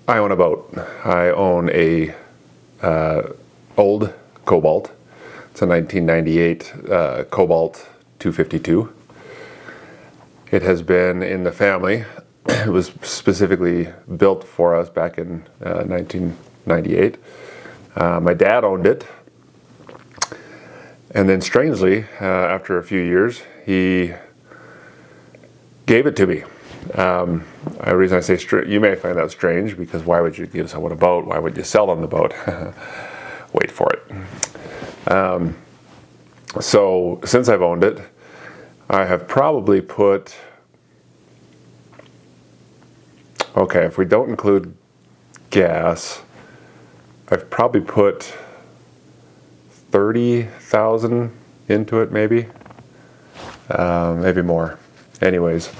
I own a boat. I own a old Cobalt. It's a 1998 Cobalt 252. It has been in the family. It was specifically built for us back in 1998. My dad owned it. And then strangely, after a few years, he gave it to me. The reason I say you may find that strange, because why would you give someone a boat? Why would you sell them the boat? Wait for it. So since I've owned it, I have probably put, okay, if we don't include gas, I've probably put 30,000 into it, maybe more. Anyways,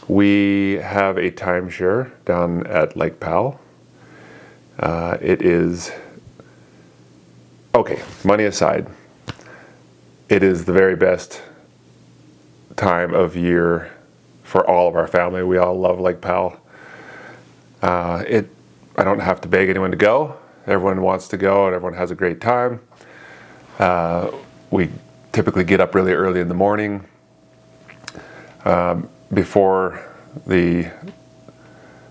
we have a timeshare down at Lake Powell. It is, okay, money aside, it is the very best time of year for all of our family. We all love Lake Powell. I don't have to beg anyone to go. Everyone wants to go and everyone has a great time. We typically get up really early in the morning before the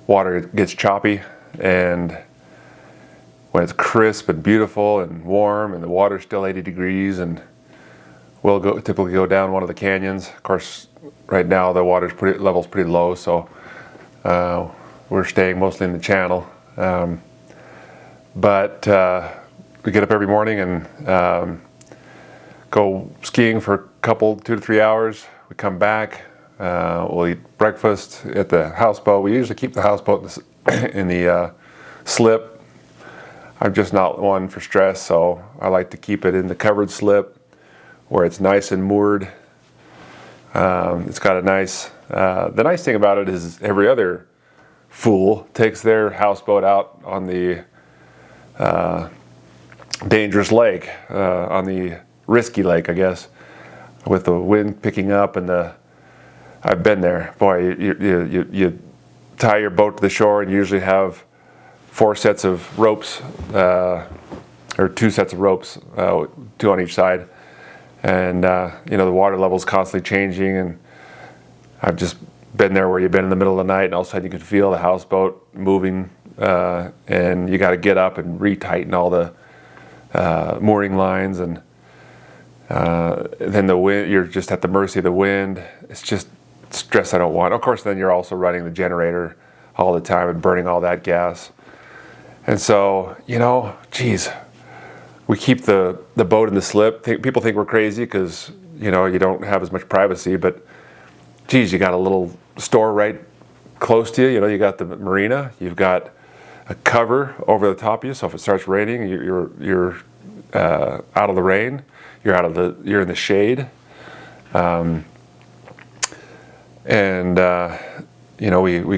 water gets choppy, and when it's crisp and beautiful and warm and the water's still 80 degrees, and we'll typically go down one of the canyons. Of course, right now the level's pretty low, so we're staying mostly in the channel. But we get up every morning and go skiing for a couple, 2 to 3 hours. We come back, we'll eat breakfast at the houseboat. We usually keep the houseboat in the slip. I'm just not one for stress, so I like to keep it in the covered slip where it's nice and moored. It's got a nice, the nice thing about it is every other fool takes their houseboat out on the dangerous lake, on the risky lake, I guess, with the wind picking up and I've been there. Boy, you tie your boat to the shore and you usually have 4 sets of ropes, or 2 sets of ropes, 2 on each side. And, the water level's constantly changing, and I've just been there where you've been in the middle of the night and all of a sudden you can feel the houseboat moving, and you got to get up and retighten all the mooring lines, and then the wind, you're just at the mercy of the wind. It's just stress I don't want. Of course, then you're also running the generator all the time and burning all that gas. And so, geez, we keep the boat in the slip. People think we're crazy because, you don't have as much privacy, but geez, you got a little store right close to you. You got the marina, you've got a cover over the top of you, so if it starts raining, you're out of the rain, you're in the shade, we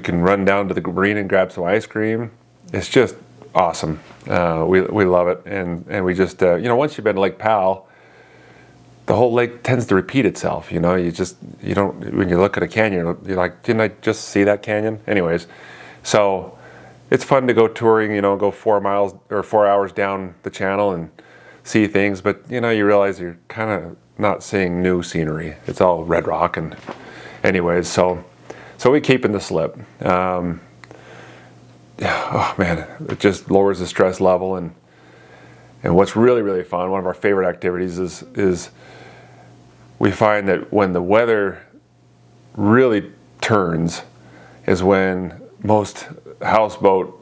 can run down to the marina and grab some ice cream. It's just awesome. We love it, and we just once you've been to Lake Powell, the whole lake tends to repeat itself. You don't, when you look at a canyon, you're like, didn't I just see that canyon? Anyways, so it's fun to go touring, go 4 miles or 4 hours down the channel and see things, but you realize you're kind of not seeing new scenery. It's all red rock, and anyways, so we keep in the slip. Oh man, it just lowers the stress level, and what's really, really fun, one of our favorite activities is we find that when the weather really turns is when most houseboat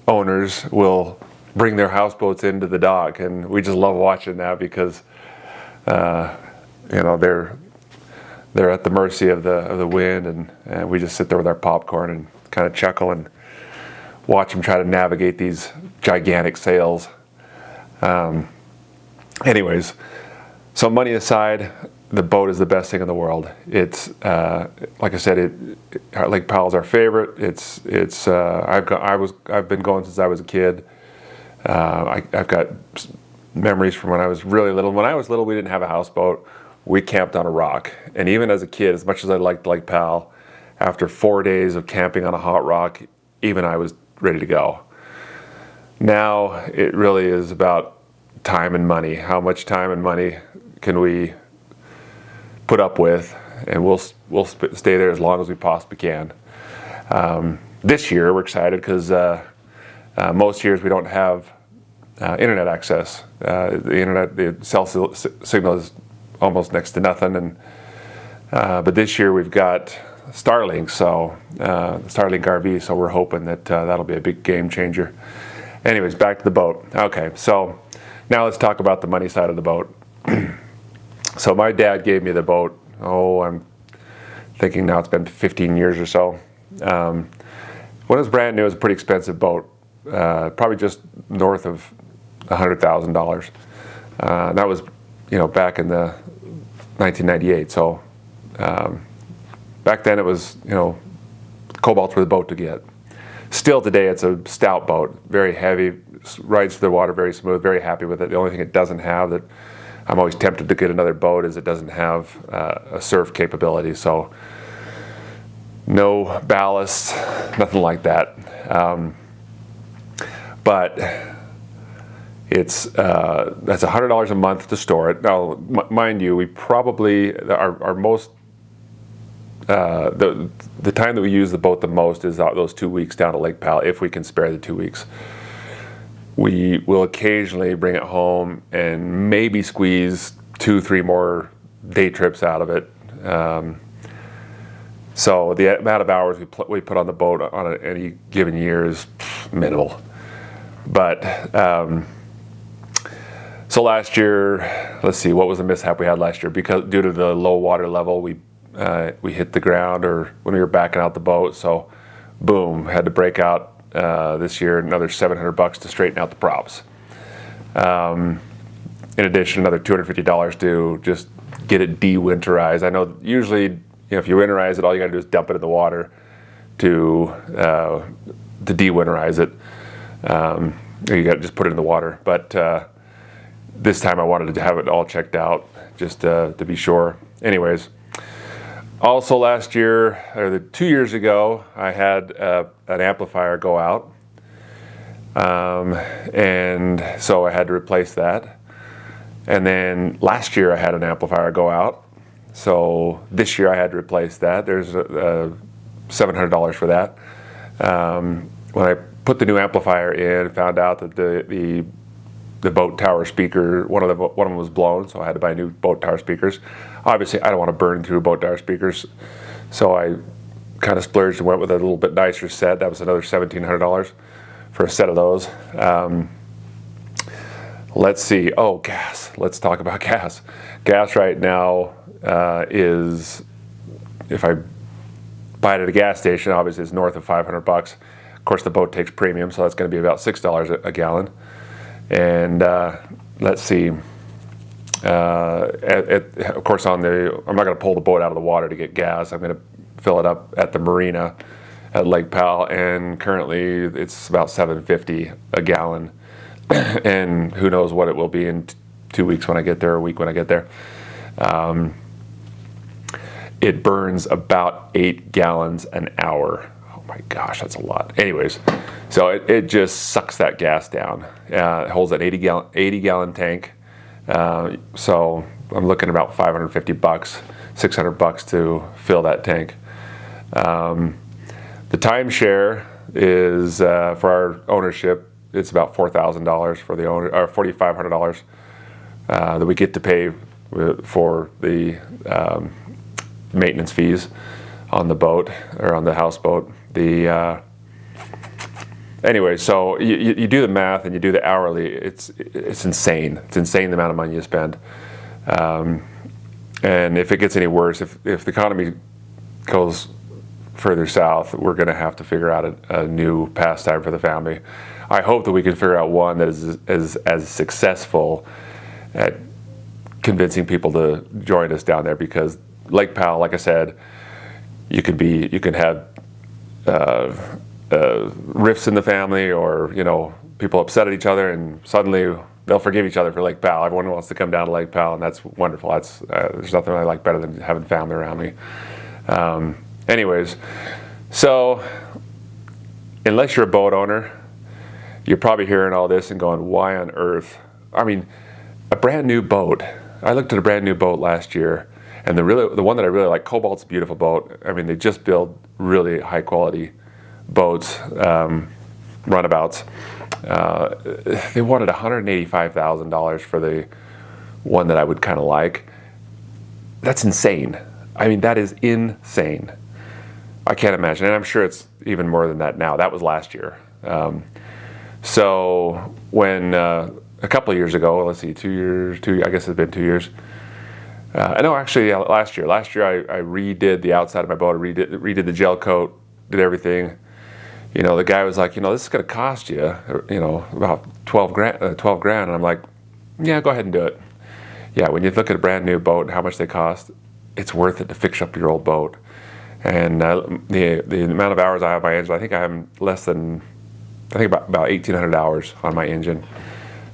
owners will bring their houseboats into the dock, and we just love watching that because they're at the mercy of the wind, and we just sit there with our popcorn and kind of chuckle and watch them try to navigate these gigantic sails. Anyways, so money aside, the boat is the best thing in the world. It's like I said, Lake Powell's our favorite. I've been going since I was a kid. I've got memories from when I was really little. When I was little, we didn't have a houseboat. we camped on a rock. And even as a kid, as much as I liked Lake Powell, after 4 days of camping on a hot rock, even I was ready to go. Now it really is about time and money. How much time and money can we put up with? And we'll stay there as long as we possibly can. This year we're excited because most years we don't have internet access. The cell signal is almost next to nothing, but this year we've got Starlink, Starlink RV, so we're hoping that that'll be a big game changer. Anyways, back to the boat. Okay, so now let's talk about the money side of the boat. So my dad gave me the boat, I'm thinking now it's been 15 years or so. When it was brand new, it was a pretty expensive boat, probably just north of $100,000. That was, back in the 1998. So back then it was, cobalts were the boat to get. Still today, it's a stout boat, very heavy, rides through the water very smooth, very happy with it. The only thing it doesn't have that I'm always tempted to get another boat is it doesn't have a surf capability. So no ballast, nothing like that. But it's that's $100 a month to store it. Now, mind you, we probably our most the time that we use the boat the most is those 2 weeks down at Lake Powell, if we can spare the 2 weeks. We will occasionally bring it home and maybe squeeze 2-3 more day trips out of it. So the amount of hours we put on the boat on any given year is minimal. But so last year, let's see, what was the mishap we had last year? Because due to the low water level, we hit the ground or when we were backing out the boat. So boom, had to break out this year another $700 to straighten out the props. In addition, another $250 to just get it de-winterized. I know usually, if you winterize it, all you got to do is dump it in the water to de-winterize it. You got to just put it in the water. But this time I wanted to have it all checked out just to be sure. Anyways, also last year, or 2 years ago, I had an amplifier go out. And so I had to replace that. And then last year I had an amplifier go out. So this year I had to replace that. There's $700 for that. When I put the new amplifier in, found out that the boat tower speaker, one of them was blown, so I had to buy new boat tower speakers. Obviously, I don't want to burn through boat tower speakers, so I kind of splurged and went with a little bit nicer set. That was another $1,700 for a set of those. Let's see. Oh, gas. Let's talk about gas. Gas right now is, if I buy it at a gas station, obviously it's north of $500. Of course, the boat takes premium, so that's going to be about $6 a gallon. And let's see. Of course, I'm not going to pull the boat out of the water to get gas. I'm going to fill it up at the marina at Lake Powell, and currently it's about $7.50 a gallon. And who knows what it will be in 2 weeks when I get there, or a week when I get there. It burns about 8 gallons an hour. Oh my gosh, that's a lot. Anyways, so it just sucks that gas down. It holds an 80 gallon tank. So I'm looking at about $550, $600 to fill that tank. The timeshare is for our ownership. It's about $4,000 for the owner, or $4,500 that we get to pay for the maintenance fees on the boat, or on the houseboat. Anyway, so you do the math and you do the hourly. It's insane. It's insane the amount of money you spend. And if it gets any worse, if the economy goes further south, we're going to have to figure out a new pastime for the family. I hope that we can figure out one that is as successful at convincing people to join us down there, because Lake Powell, like I said, you can have rifts in the family, or people upset at each other, and suddenly they'll forgive each other for Lake Powell. Everyone wants to come down to Lake Powell, and that's wonderful. That's there's nothing I like better than having family around me. Anyways, so unless you're a boat owner, you're probably hearing all this and going, why on earth? I mean, a brand new boat. I looked at a brand new boat last year, and the one that I really like, Cobalt's a beautiful boat. I mean, they just build really high quality boats, runabouts. They wanted $185,000 for the one that I would kind of like. That's insane. I mean, that is insane. I can't imagine, and I'm sure it's even more than that now. That was last year. So when a couple of years ago, let's see, 2 years, I guess it's been 2 years. No, actually, last year. Last year, I redid the outside of my boat. I redid the gel coat, did everything. You know, the guy was like, this is going to cost you, about 12 grand. And I'm like, yeah, go ahead and do it. Yeah, when you look at a brand new boat and how much they cost, it's worth it to fix up your old boat. And the amount of hours I have on my engine, I think I have less than, about 1,800 hours on my engine.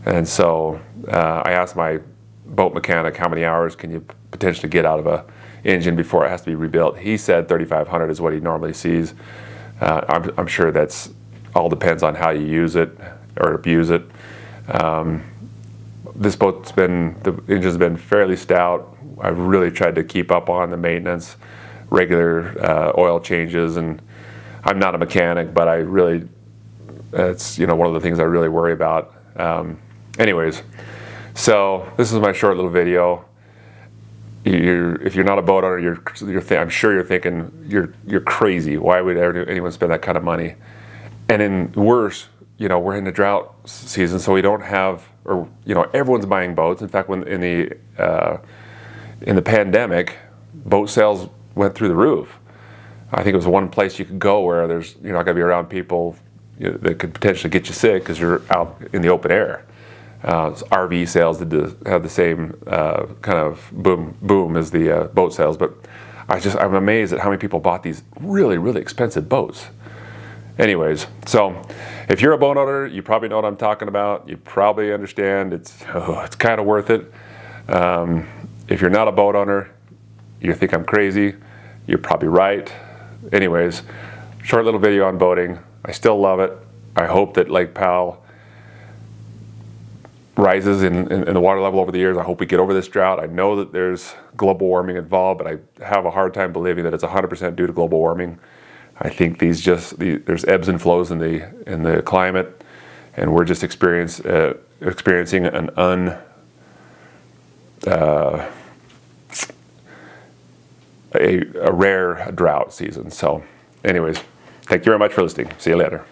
And so I asked my boat mechanic, how many hours can you potentially get out of a engine before it has to be rebuilt? He said 3,500 is what he normally sees. I'm sure that's all depends on how you use it or abuse it. This boat's the engine's been fairly stout. I've really tried to keep up on the maintenance, regular oil changes, and I'm not a mechanic, but it's one of the things I really worry about. Anyways, so this is my short little video. If you're not a boat owner, I'm sure you're thinking you're crazy. Why would anyone spend that kind of money? And in worse, we're in the drought season, so we don't have, everyone's buying boats. In fact, when in the pandemic, boat sales went through the roof. I think it was one place you could go where you're not going to be around people that could potentially get you sick because you're out in the open air. RV sales have the same kind of boom as the boat sales, but I'm amazed at how many people bought these really, really expensive boats. Anyways, so if you're a boat owner, you probably know what I'm talking about. You probably understand it's kind of worth it. If you're not a boat owner, you think I'm crazy. You're probably right. Anyways, short little video on boating. I still love it. I hope that Lake Powell rises in the water level over the years. I hope we get over this drought. I know that there's global warming involved, but I have a hard time believing that it's 100% due to global warming. I think there's ebbs and flows in the climate, and we're just experiencing an a rare drought season. So anyways, thank you very much for listening. See you later.